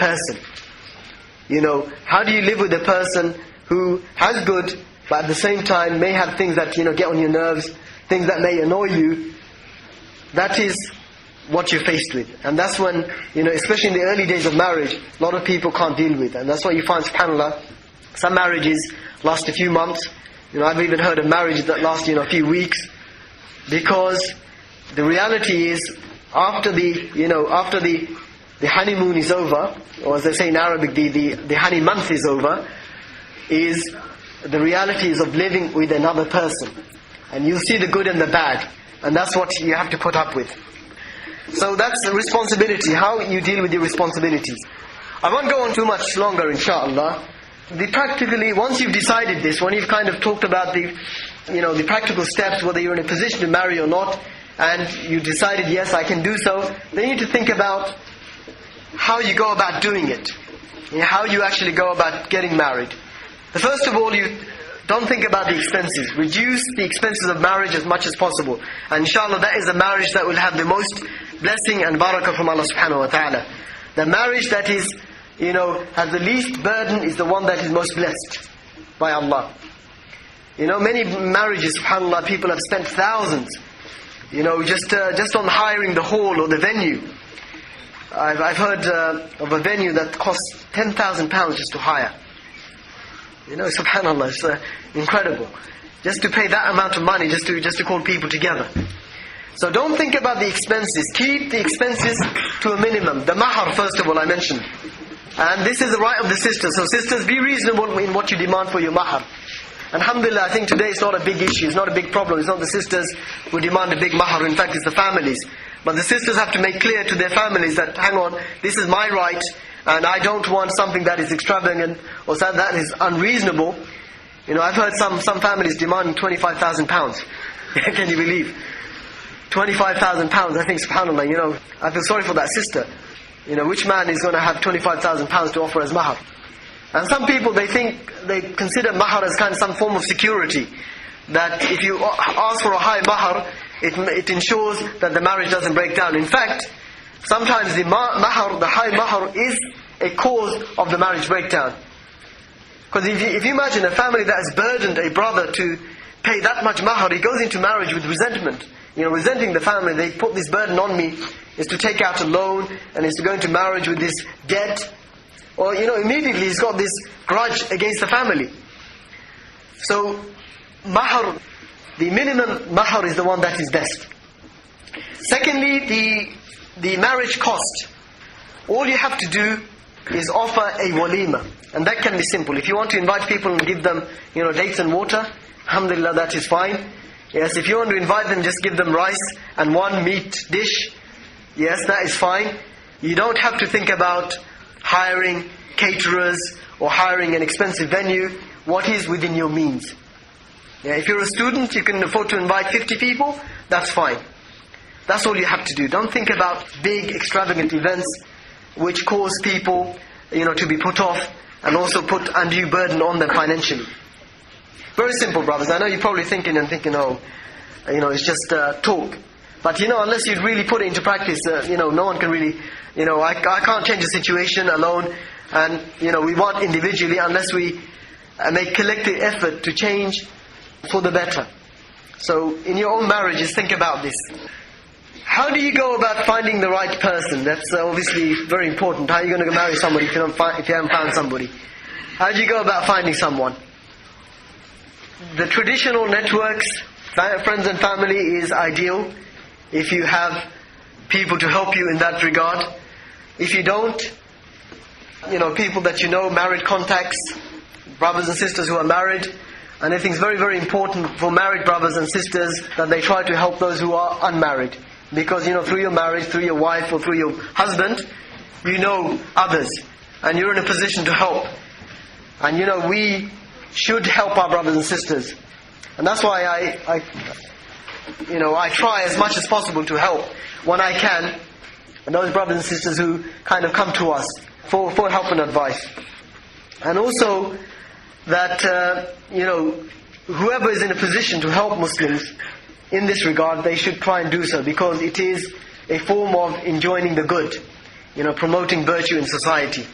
person? How do you live with a person who has good, but at the same time may have things that, get on your nerves, things that may annoy you? That is what you're faced with. And that's when, especially in the early days of marriage, a lot of people can't deal with. And that's why you find, subhanAllah, some marriages last a few months. I've even heard of marriages that last, a few weeks. Because the reality is, after the honeymoon is over, or as they say in Arabic, the honey month is over, is the reality is of living with another person. And you'll see the good and the bad. And that's what you have to put up with. So that's the responsibility, how you deal with your responsibilities. I won't go on too much longer, inshallah. Practically, once you've decided this, when you've kind of talked about the practical steps, whether you're in a position to marry or not, and you decided, yes, I can do so, then you need to think about how you go about doing it. How you actually go about getting married. First of all, you don't think about the expenses. Reduce the expenses of marriage as much as possible. And inshallah, that is a marriage that will have the most blessing and barakah from Allah subhanahu wa ta'ala. The marriage that is, has the least burden is the one that is most blessed by Allah. Many marriages, subhanAllah, people have spent thousands, just on hiring the hall or the venue. I've heard of a venue that costs £10,000 just to hire. Subhanallah, it's incredible. Just to pay that amount of money, just to call people together. So don't think about the expenses. Keep the expenses to a minimum. The mahar, first of all, I mentioned. And this is the right of the sisters. So sisters, be reasonable in what you demand for your mahar. Alhamdulillah, I think today it's not a big issue. It's not a big problem. It's not the sisters who demand a big mahar. In fact, it's the families. But the sisters have to make clear to their families that, hang on, this is my right, and I don't want something that is extravagant or that is unreasonable. I've heard some families demanding £25,000. Can you believe? £25,000, I think, subhanAllah, I feel sorry for that sister. Which man is going to have £25,000 to offer as mahar? And some people, they consider mahar as kind of some form of security. That if you ask for a high mahar, it ensures that the marriage doesn't break down. In fact, sometimes the high mahar is a cause of the marriage breakdown. Because if you imagine a family that has burdened a brother to pay that much mahar, he goes into marriage with resentment. Resenting the family, they put this burden on me, is to take out a loan, and is to go into marriage with this debt. Or, immediately he's got this grudge against the family. So, mahar, the minimum mahar is the one that is best. Secondly, the marriage cost. All you have to do is offer a walima. And that can be simple. If you want to invite people and give them, dates and water, alhamdulillah, that is fine. Yes, if you want to invite them, just give them rice and one meat dish. Yes, that is fine. You don't have to think about hiring caterers or hiring an expensive venue. What is within your means? If you're a student, you can afford to invite 50 people, that's fine. That's all you have to do. Don't think about big, extravagant events which cause people, to be put off and also put undue burden on them financially. Very simple, brothers. I know you're probably thinking, oh, it's just talk. But unless you really put it into practice, no one can really, I can't change the situation alone. And, we want individually, unless we make collective effort to change for the better. So, in your own marriages, think about this. How do you go about finding the right person? That's obviously very important. How are you going to marry somebody if you haven't found somebody? How do you go about finding someone? The traditional networks, friends and family, is ideal if you have people to help you in that regard. If you don't, people that married contacts, brothers and sisters who are married. And I think it's very, very important for married brothers and sisters that they try to help those who are unmarried. Because, through your marriage, through your wife or through your husband, you know others. And you're in a position to help. And we should help our brothers and sisters. And that's why I try as much as possible to help when I can. And those brothers and sisters who kind of come to us for help and advice. And also that, whoever is in a position to help Muslims in this regard, they should try and do so, because it is a form of enjoining the good. promoting virtue in society.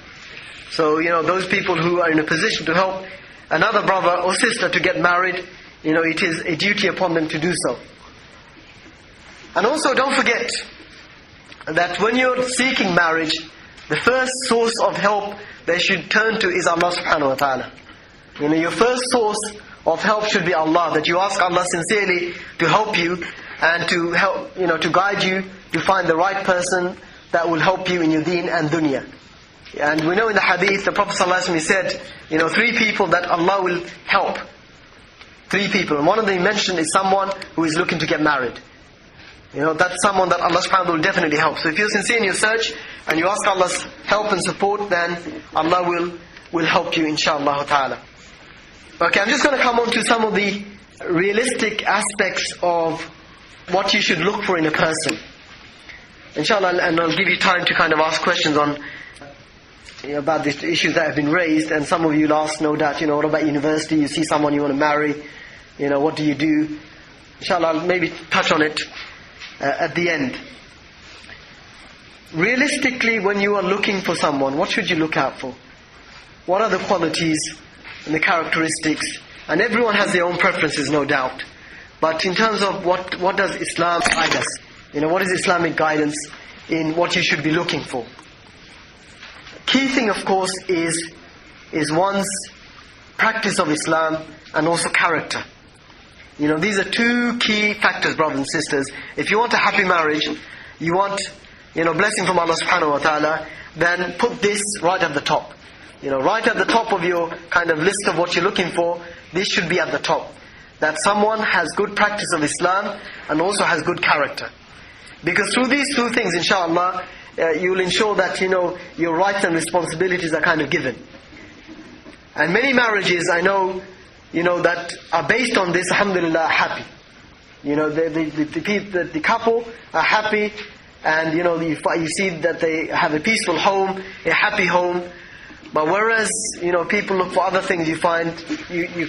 So, those people who are in a position to help another brother or sister to get married, it is a duty upon them to do so. And also don't forget that when you're seeking marriage, the first source of help they should turn to is Allah subhanahu wa ta'ala. Your first source of help should be Allah, that you ask Allah sincerely to help you and to help, to guide you to find the right person that will help you in your deen and dunya. And we know in the hadith, the Prophet ﷺ said, 3 people that Allah will help. 3 people. And one of them he mentioned is someone who is looking to get married. That's someone that Allah subhanahu wa ta'ala will definitely help. So if you're sincere in your search and you ask Allah's help and support, then Allah will help you, inshaAllah ta'ala. Okay, I'm just going to come on to some of the realistic aspects of what you should look for in a person. Inshallah, and I'll give you time to kind of ask questions on about the issues that have been raised. And some of you will ask, no doubt, what about university? You see someone you want to marry, what do you do? Inshallah, I'll maybe touch on it at the end. Realistically, when you are looking for someone, what should you look out for? What are the qualities and the characteristics? And everyone has their own preferences, no doubt. But in terms of what does Islam guide us? What is Islamic guidance in what you should be looking for? Key thing, of course, is one's practice of Islam and also character. These are 2 key factors, brothers and sisters. If you want a happy marriage, you want, blessing from Allah subhanahu wa ta'ala, then put this right at the top. Right at the top of your kind of list of what you're looking for, this should be at the top. That someone has good practice of Islam and also has good character. Because through these 2 things, inshallah, you'll ensure that, your rights and responsibilities are kind of given. And many marriages, I know, that are based on this, alhamdulillah, happy. The couple are happy, and you see that they have a peaceful home, a happy home. But whereas, people look for other things, you find,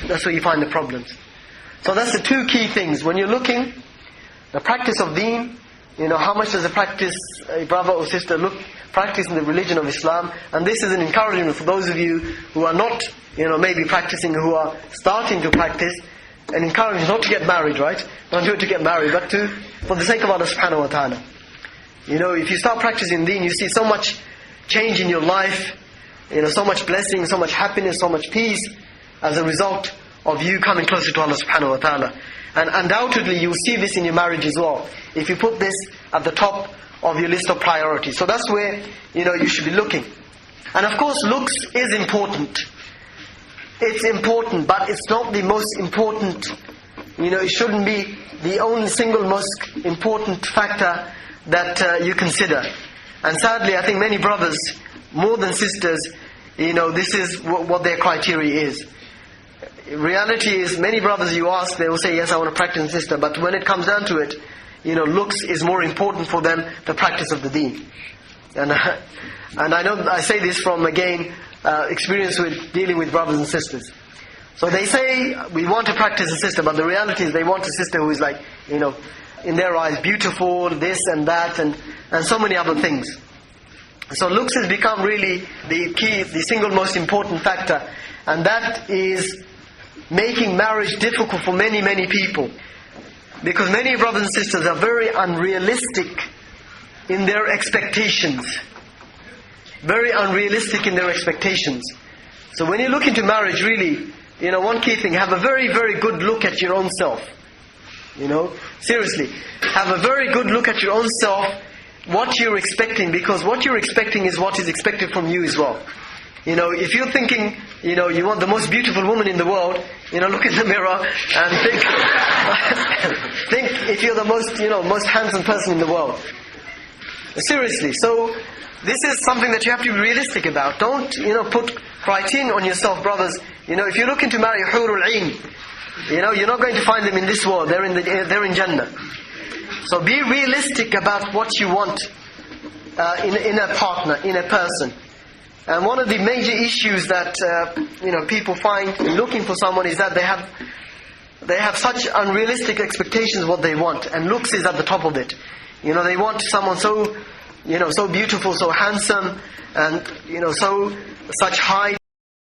that's where you find the problems. So that's the 2 key things. When you're looking, the practice of deen, how much does a brother or sister practice in the religion of Islam? And this is an encouragement for those of you who are not, maybe practicing, who are starting to practice, and encourage not to get married, right? Not do it to get married, but for the sake of Allah subhanahu wa ta'ala. If you start practicing deen, you see so much change in your life, so much blessing, so much happiness, so much peace, as a result of you coming closer to Allah subhanahu wa ta'ala. And undoubtedly you will see this in your marriage as well, if you put this at the top of your list of priorities. So that's where, you should be looking. And of course, looks is important. It's important, but it's not the most important. It shouldn't be the only single most important factor that you consider. And sadly, I think many brothers, more than sisters, this is what their criteria is. Reality is, many brothers you ask, they will say, yes, I want to practice in sister. But when it comes down to it, looks is more important for them, the practice of the deen. And I know, I say this from, again, experience with dealing with brothers and sisters. So they say, we want to practice a sister, but the reality is they want a sister who is like, in their eyes, beautiful, this and that, and so many other things. So looks has become really the key, the single most important factor. And that is making marriage difficult for many, many people. Because many brothers and sisters are very unrealistic in their expectations. Very unrealistic in their expectations. So when you look into marriage, really, one key thing, have a very, very good look at your own self. Seriously. Have a very good look at your own self, what you're expecting, because what you're expecting is what is expected from you as well. If you're thinking, you want the most beautiful woman in the world, look in the mirror and think if you're the most handsome person in the world. Seriously. So this is something that you have to be realistic about. Don't, put criteria on yourself, brothers. If you're looking to marry hurul ain, you're not going to find them in this world. They're in Jannah. So be realistic about what you want in a partner, in a person. And one of the major issues that people find in looking for someone is that they have such unrealistic expectations of what they want, and looks is at the top of it. They want someone so so beautiful, so handsome, and such height,